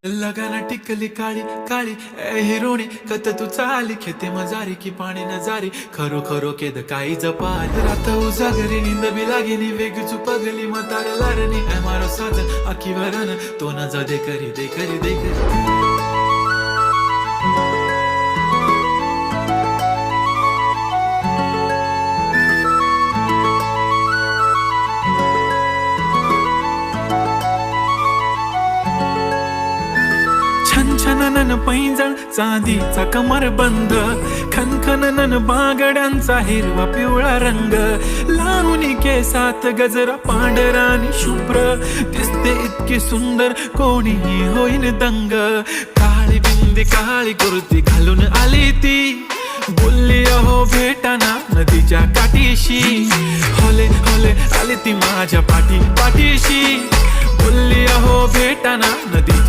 लगाना टिकली काळी काळी ए हिरोणी कत तू चाली खेते मजारी की पाणी न जारी खरो खरो केद काही जपाल रात उजागरी निंद बी लागेनी वेग चुपगली मतार लारणी ए मारो साजन आखी वरन तो न जा दे करी दे करी दे करी छनछनन पैंजण चांदीचा कमरबंद खनखनन बांगड्यांचा हिरवा पिवळा रंग लावणी केसात गजरा पांढरा आणि शुभ्र दिसते इतकी सुंदर कोणीही होईन दंग काळी बिंदी काळी कुर्ती घालून आली ती बोलली अहो भेटाना नदीच्या काठीशी होले होले आली ती माझ्या पाठीशी बोलली अहो भेटाना नदीच्या